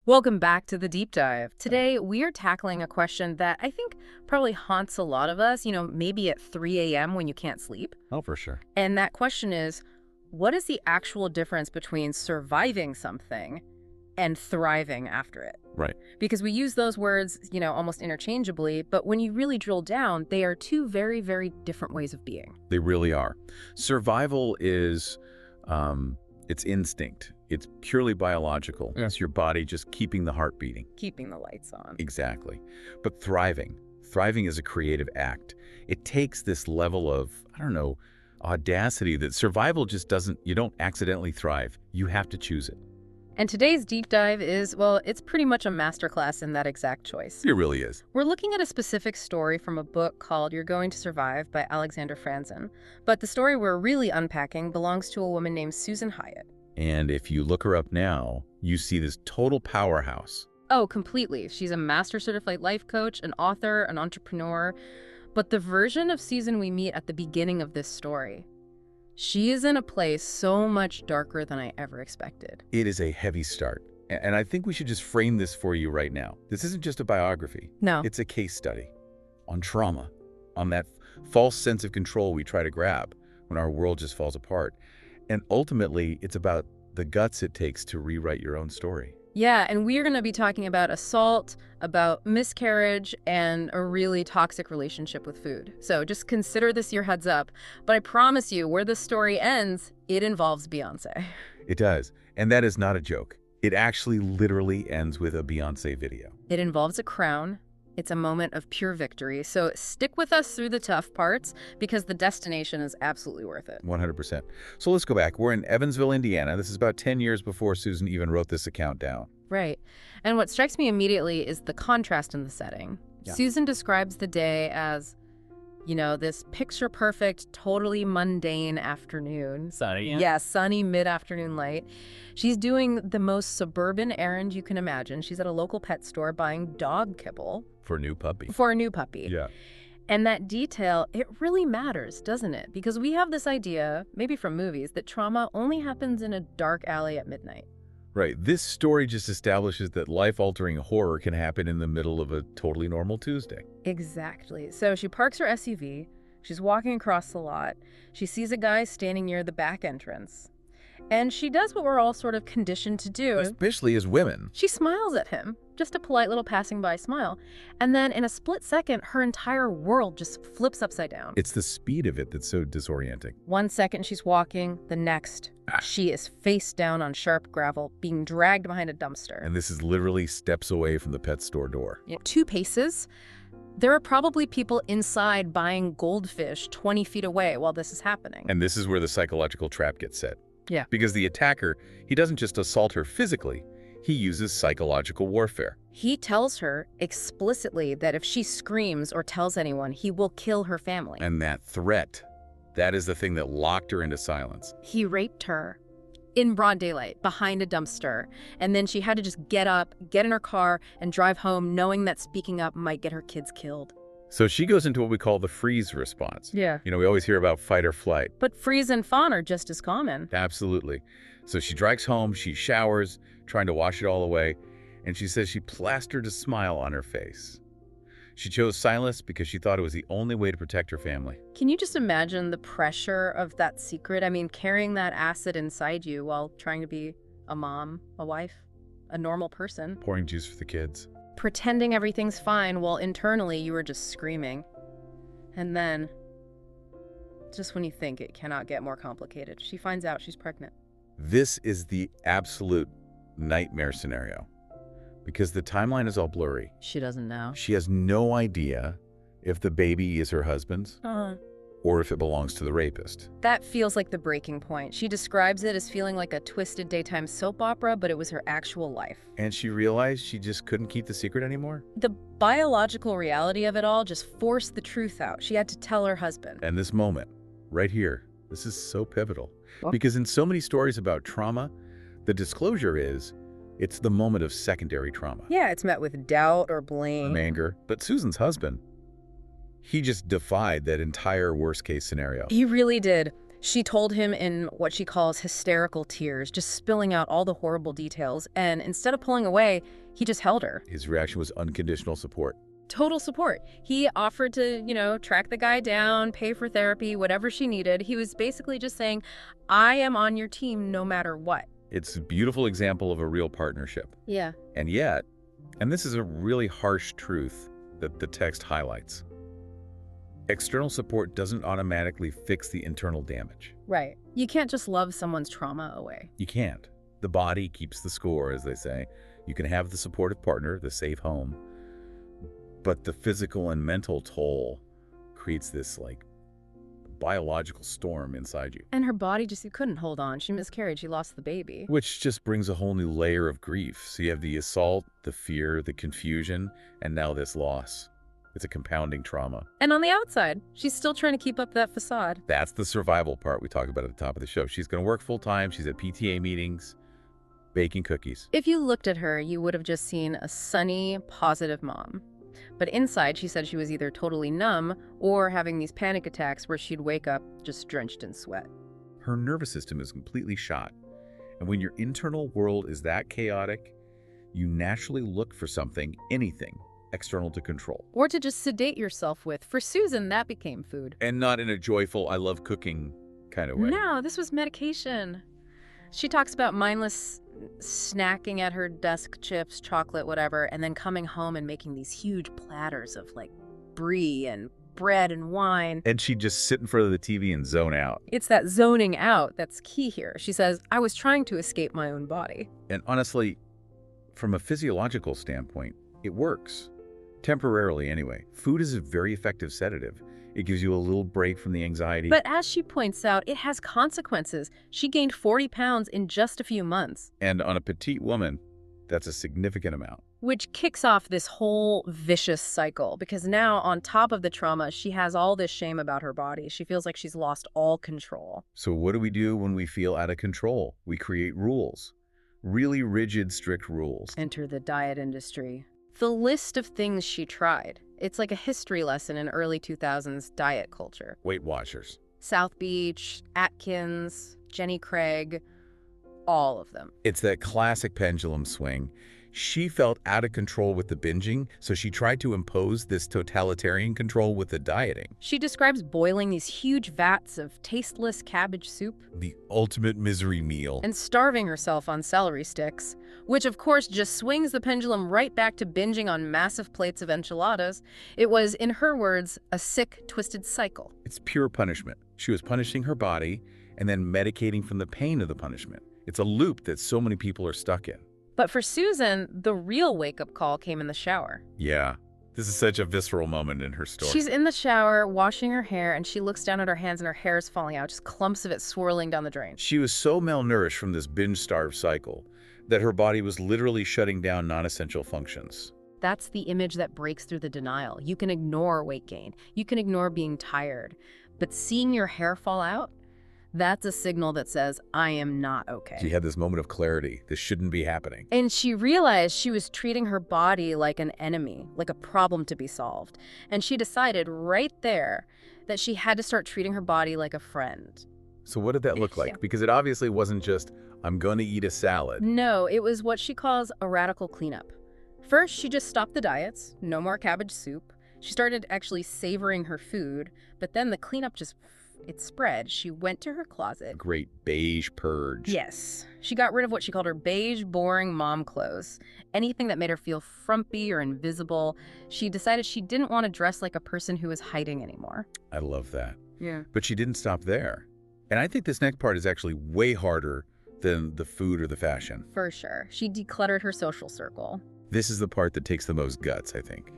Welcome back to the deep dive. Today, we are tackling a question that I think probably haunts a lot of us, maybe at 3 a.m. when you can't sleep. Oh, for sure. And that question is, what is the actual difference between surviving something and thriving after it? Right. Because we use those words, almost interchangeably, but when you really drill down, they are two very, very different ways of being. They really are. Survival is, it's instinct. It's purely biological. Yeah. It's your body just keeping the heart beating. Keeping the lights on. Exactly. But thriving is a creative act. It takes this level of, audacity that survival just doesn't, you don't accidentally thrive. You have to choose it. And today's deep dive is, well, it's pretty much a masterclass in that exact choice. It really is. We're looking at a specific story from a book called You're Going to Survive by Alexander Franzen. But the story we're really unpacking belongs to a woman named Susan Hyatt. And if you look her up now, you see this total powerhouse. Oh, completely. She's a master certified life coach, an author, an entrepreneur. But the version of Susan we meet at the beginning of this story, she is in a place so much darker than I ever expected. It is a heavy start. And I think we should just frame this for you right now. This isn't just a biography. No. It's a case study on trauma, on that false sense of control we try to grab when our world just falls apart. And ultimately, it's about the guts it takes to rewrite your own story. Yeah, and we're going to be talking about assault, about miscarriage, and a really toxic relationship with food. So just consider this your heads up. But I promise you, where the story ends, it involves Beyoncé. It does. And that is not a joke. It actually literally ends with a Beyoncé video. It involves a crown. It's a moment of pure victory. So stick with us through the tough parts because the destination is absolutely worth it. 100%. So let's go back. We're in Evansville, Indiana. This is about 10 years before Susan even wrote this account down. Right. And what strikes me immediately is the contrast in the setting. Yeah. Susan describes the day as, this picture-perfect, totally mundane afternoon. Sunny. Yeah, sunny mid-afternoon light. She's doing the most suburban errand you can imagine. She's at a local pet store buying dog kibble. For a new puppy. For a new puppy. Yeah. And that detail, it really matters, doesn't it? Because we have this idea, maybe from movies, that trauma only happens in a dark alley at midnight. Right. This story just establishes that life-altering horror can happen in the middle of a totally normal Tuesday. Exactly. So she parks her SUV. She's walking across the lot. She sees a guy standing near the back entrance. And she does what we're all sort of conditioned to do. Especially as women. She smiles at him, just a polite little passing by smile. And then in a split second, her entire world just flips upside down. It's the speed of it that's so disorienting. 1 second she's walking, the next she is face down on sharp gravel, being dragged behind a dumpster. And this is literally steps away from the pet store door. 2 paces. There are probably people inside buying goldfish 20 feet away while this is happening. And this is where the psychological trap gets set. Yeah. Because the attacker, he doesn't just assault her physically, he uses psychological warfare. He tells her explicitly that if she screams or tells anyone, he will kill her family. And that threat, that is the thing that locked her into silence. He raped her in broad daylight behind a dumpster. And then she had to just get up, get in her car, and drive home knowing that speaking up might get her kids killed. So she goes into what we call the freeze response. Yeah. We always hear about fight or flight. But freeze and fawn are just as common. Absolutely. So she drags home, she showers, trying to wash it all away, and she says she plastered a smile on her face. She chose silence because she thought it was the only way to protect her family. Can you just imagine the pressure of that secret? I mean, carrying that acid inside you while trying to be a mom, a wife, a normal person. Pouring juice for the kids. Pretending everything's fine while internally you were just screaming. And then, just when you think it cannot get more complicated, she finds out she's pregnant. This is the absolute nightmare scenario because the timeline is all blurry. She doesn't know. She has no idea if the baby is her husband's or if it belongs to the rapist. That feels like the breaking point. She describes it as feeling like a twisted daytime soap opera, but it was her actual life. And she realized she just couldn't keep the secret anymore. The biological reality of it all just forced the truth out. She had to tell her husband. And this moment, right here, this is so pivotal. What? Because in so many stories about trauma, the disclosure is, it's the moment of secondary trauma. Yeah, it's met with doubt or blame. Anger. But Susan's husband, he just defied that entire worst-case scenario. He really did. She told him in what she calls hysterical tears, just spilling out all the horrible details. And instead of pulling away, he just held her. His reaction was unconditional support. Total support. He offered to, track the guy down, pay for therapy, whatever she needed. He was basically just saying, I am on your team no matter what. It's a beautiful example of a real partnership. Yeah. And yet, and this is a really harsh truth that the text highlights, external support doesn't automatically fix the internal damage. Right. You can't just love someone's trauma away. You can't. The body keeps the score, as they say. You can have the supportive partner, the safe home, but the physical and mental toll creates this, biological storm inside you. And her body you couldn't hold on. She miscarried. She lost the baby. Which just brings a whole new layer of grief. So you have the assault, the fear, the confusion, and now this loss. It's a compounding trauma. And on the outside, she's still trying to keep up that facade. That's the survival part we talk about at the top of the show. She's going to work full-time. She's at PTA meetings, baking cookies. If you looked at her, you would have just seen a sunny, positive mom. But inside, she said she was either totally numb or having these panic attacks where she'd wake up just drenched in sweat. Her nervous system is completely shot. And when your internal world is that chaotic, you naturally look for something, anything, external to control. Or to just sedate yourself with. For Susan, that became food. And not in a joyful, I love cooking kind of way. No, this was medication. She talks about mindless snacking at her desk, chips, chocolate, whatever, and then coming home and making these huge platters of brie and bread and wine. And she'd just sit in front of the TV and zone out. It's that zoning out that's key here. She says, I was trying to escape my own body. And honestly, from a physiological standpoint, it works. Temporarily anyway. Food is a very effective sedative. It gives you a little break from the anxiety. But as she points out, it has consequences. She gained 40 pounds in just a few months. And on a petite woman, that's a significant amount. Which kicks off this whole vicious cycle, because now on top of the trauma, she has all this shame about her body. She feels like she's lost all control. So what do we do when we feel out of control? We create rules. Really rigid, strict rules. Enter the diet industry. The list of things she tried. It's like a history lesson in early 2000s diet culture. Weight Watchers. South Beach, Atkins, Jenny Craig, all of them. It's that classic pendulum swing. She felt out of control with the binging, so she tried to impose this totalitarian control with the dieting. She describes boiling these huge vats of tasteless cabbage soup. The ultimate misery meal. And starving herself on celery sticks, which of course just swings the pendulum right back to binging on massive plates of enchiladas. It was, in her words, a sick, twisted cycle. It's pure punishment. She was punishing her body and then medicating from the pain of the punishment. It's a loop that so many people are stuck in. But for Susan, the real wake-up call came in the shower. Yeah, this is such a visceral moment in her story. She's in the shower, washing her hair, and she looks down at her hands and her hair is falling out, just clumps of it swirling down the drain. She was so malnourished from this binge-starved cycle that her body was literally shutting down non-essential functions. That's the image that breaks through the denial. You can ignore weight gain. You can ignore being tired. But seeing your hair fall out? That's a signal that says, I am not okay. She had this moment of clarity. This shouldn't be happening. And she realized she was treating her body like an enemy, like a problem to be solved. And she decided right there that she had to start treating her body like a friend. So what did that look like? Yeah. Because it obviously wasn't just, I'm going to eat a salad. No, it was what she calls a radical cleanup. First, she just stopped the diets, no more cabbage soup. She started actually savoring her food, but then the cleanup it spread. She went to her closet. A great beige purge. Yes. She got rid of what she called her beige, boring mom clothes. Anything that made her feel frumpy or invisible. She decided she didn't want to dress like a person who was hiding anymore. I love that. Yeah. But she didn't stop there. And I think this next part is actually way harder than the food or the fashion. For sure. She decluttered her social circle. This is the part that takes the most guts, I think.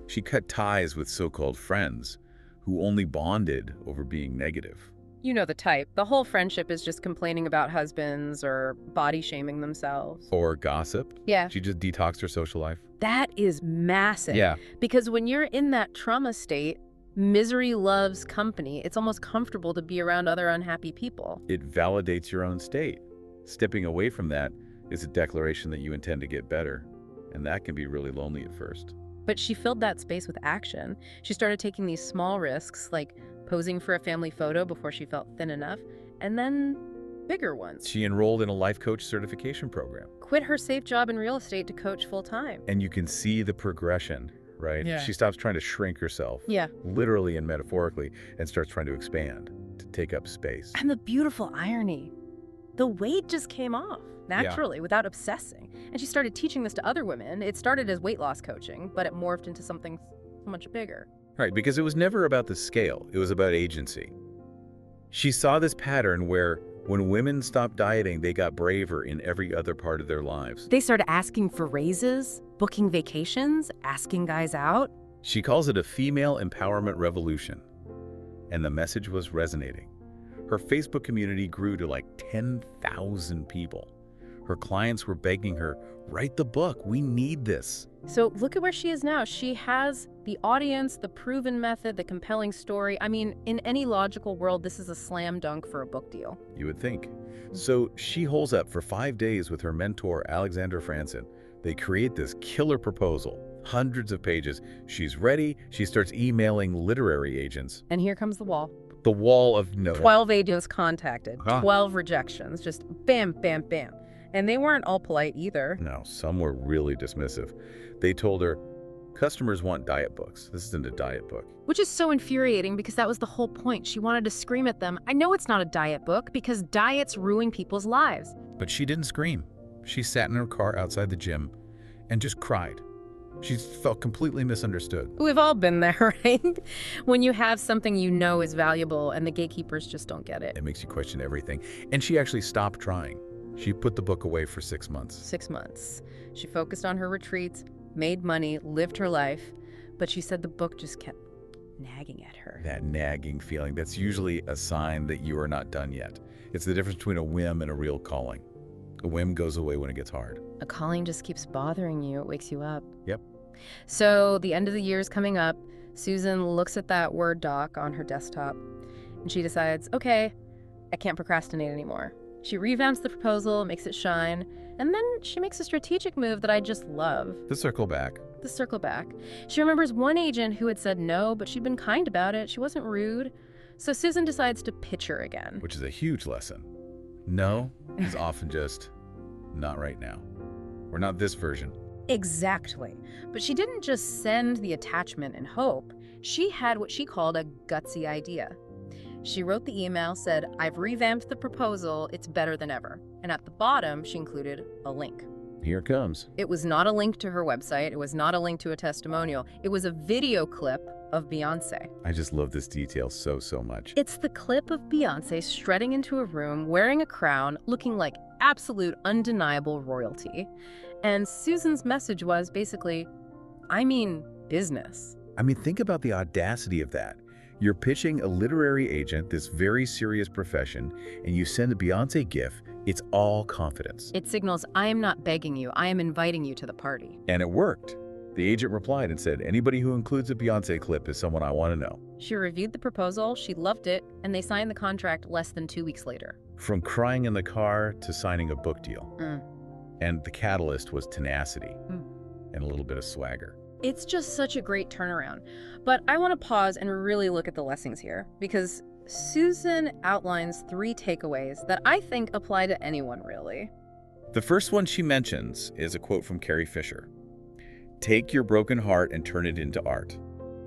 She cut ties with so-called friends who only bonded over being negative. You know the type. The whole friendship is just complaining about husbands or body shaming themselves. Or gossip. Yeah. She just detoxed her social life. That is massive. Yeah. Because when you're in that trauma state, misery loves company. It's almost comfortable to be around other unhappy people. It validates your own state. Stepping away from that is a declaration that you intend to get better. And that can be really lonely at first. But she filled that space with action. She started taking these small risks, like posing for a family photo before she felt thin enough, and then bigger ones. She enrolled in a life coach certification program. Quit her safe job in real estate to coach full-time. And you can see the progression, right? Yeah. She stops trying to shrink herself, Yeah. literally and metaphorically, and starts trying to expand, to take up space. And the beautiful irony, the weight just came off naturally without obsessing. And she started teaching this to other women. It started as weight loss coaching, but it morphed into something so much bigger. Right, because it was never about the scale. It was about agency. She saw this pattern where when women stopped dieting, they got braver in every other part of their lives. They started asking for raises, booking vacations, asking guys out. She calls it a female empowerment revolution. And the message was resonating. Her Facebook community grew to like 10,000 people. Her clients were begging her, write the book, we need this. So look at where she is now. She has the audience, the proven method, the compelling story. I mean, in any logical world, this is a slam dunk for a book deal. You would think. So she holes up for 5 days with her mentor, Alexander Franzen. They create this killer proposal, hundreds of pages. She's ready. She starts emailing literary agents. And here comes the wall. The wall of no. 12 agents contacted, 12 rejections, just bam, bam, bam. And they weren't all polite either. No, some were really dismissive. They told her, customers want diet books. This isn't a diet book. Which is so infuriating because that was the whole point. She wanted to scream at them, I know it's not a diet book because diets ruin people's lives. But she didn't scream. She sat in her car outside the gym and just cried. She felt completely misunderstood. We've all been there, right? When you have something you know is valuable and the gatekeepers just don't get it. It makes you question everything. And she actually stopped trying. She put the book away for 6 months. 6 months. She focused on her retreats, made money, lived her life, but she said the book just kept nagging at her. That nagging feeling, that's usually a sign that you are not done yet. It's the difference between a whim and a real calling. A whim goes away when it gets hard. A calling just keeps bothering you. It wakes you up. Yep. So the end of the year is coming up. Susan looks at that Word doc on her desktop, and she decides, okay, I can't procrastinate anymore. She revamps the proposal, makes it shine, and then she makes a strategic move that I just love. The circle back. The circle back. She remembers one agent who had said no, but she'd been kind about it. She wasn't rude. So Susan decides to pitch her again. Which is a huge lesson. No is often just not right now. Or not this version. Exactly. But she didn't just send the attachment and hope. She had what she called a gutsy idea. She wrote the email, said, I've revamped the proposal, it's better than ever. And at the bottom, she included a link. Here it comes. It was not a link to her website. It was not a link to a testimonial. It was a video clip of Beyoncé. I just love this detail so much. It's the clip of Beyoncé strutting into a room, wearing a crown, looking like absolute undeniable royalty. And Susan's message was basically, I mean business. I mean, think about the audacity of that. You're pitching a literary agent, this very serious profession, and you send a Beyoncé gif. It's all confidence. It signals, I am not begging you, I am inviting you to the party. And it worked. The agent replied and said, anybody who includes a Beyoncé clip is someone I want to know. She reviewed the proposal, she loved it, and they signed the contract less than 2 weeks later. From crying in the car to signing a book deal. Mm. And the catalyst was tenacity and a little bit of swagger. It's just such a great turnaround. But I want to pause and really look at the lessons here, because Susan outlines 3 takeaways that I think apply to anyone, really. The first one she mentions is a quote from Carrie Fisher. Take your broken heart and turn it into art.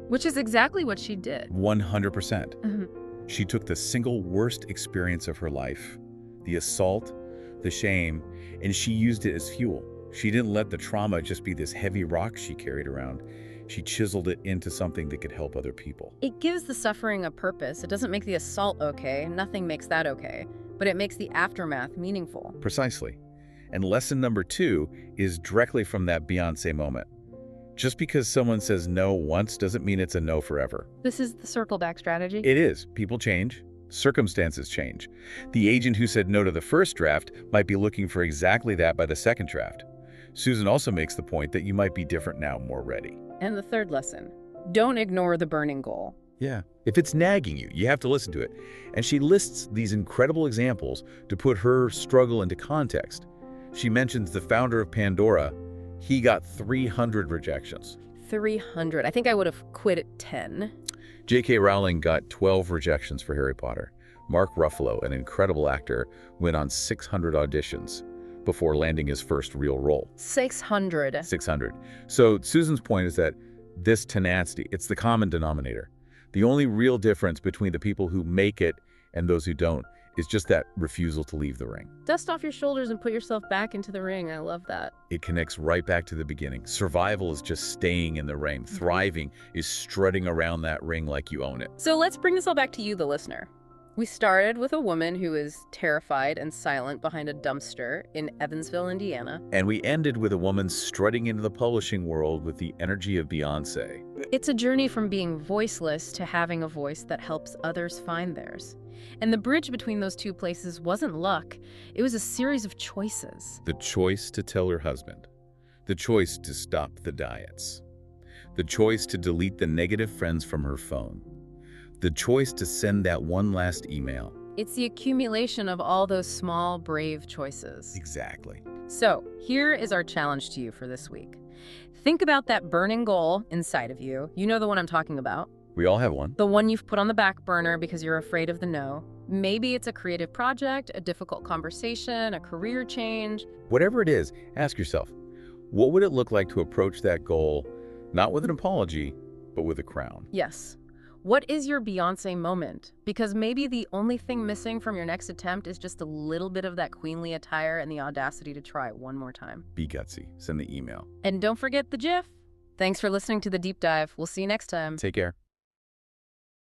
Which is exactly what she did. 100%. She took the single worst experience of her life, the assault, the shame, and she used it as fuel. She didn't let the trauma just be this heavy rock she carried around. She chiseled it into something that could help other people. It gives the suffering a purpose. It doesn't make the assault okay. Nothing makes that okay. But it makes the aftermath meaningful. Precisely. And lesson number 2 is directly from that Beyoncé moment. Just because someone says no once doesn't mean it's a no forever. This is the circle back strategy? It is. People change. Circumstances change. The agent who said no to the first draft might be looking for exactly that by the second draft. Susan also makes the point that you might be different now, more ready. And the third lesson, don't ignore the burning goal. Yeah. If it's nagging you, you have to listen to it. And she lists these incredible examples to put her struggle into context. She mentions the founder of Pandora. He got 300 rejections. 300. I think I would have quit at 10. J.K. Rowling got 12 rejections for Harry Potter. Mark Ruffalo, an incredible actor, went on 600 auditions before landing his first real role. 600. 600. So Susan's point is that this tenacity, it's the common denominator. The only real difference between the people who make it and those who don't is just that refusal to leave the ring. Dust off your shoulders and put yourself back into the ring. I love that. It connects right back to the beginning. Survival is just staying in the ring. Thriving is strutting around that ring like you own it. So let's bring this all back to you, the listener. We started with a woman who is terrified and silent behind a dumpster in Evansville, Indiana. And we ended with a woman strutting into the publishing world with the energy of Beyoncé. It's a journey from being voiceless to having a voice that helps others find theirs. And the bridge between those two places wasn't luck. It was a series of choices. The choice to tell her husband. The choice to stop the diets. The choice to delete the negative friends from her phone. The choice to send that one last email. It's the accumulation of all those small, brave choices. Exactly. So, here is our challenge to you for this week. Think about that burning goal inside of you. You know the one I'm talking about. We all have one. The one you've put on the back burner because you're afraid of the no. Maybe it's a creative project, a difficult conversation, a career change. Whatever it is, ask yourself, what would it look like to approach that goal, not with an apology, but with a crown? Yes. What is your Beyoncé moment? Because maybe the only thing missing from your next attempt is just a little bit of that queenly attire and the audacity to try it one more time. Be gutsy. Send the email. And don't forget the GIF. Thanks for listening to The Deep Dive. We'll see you next time. Take care.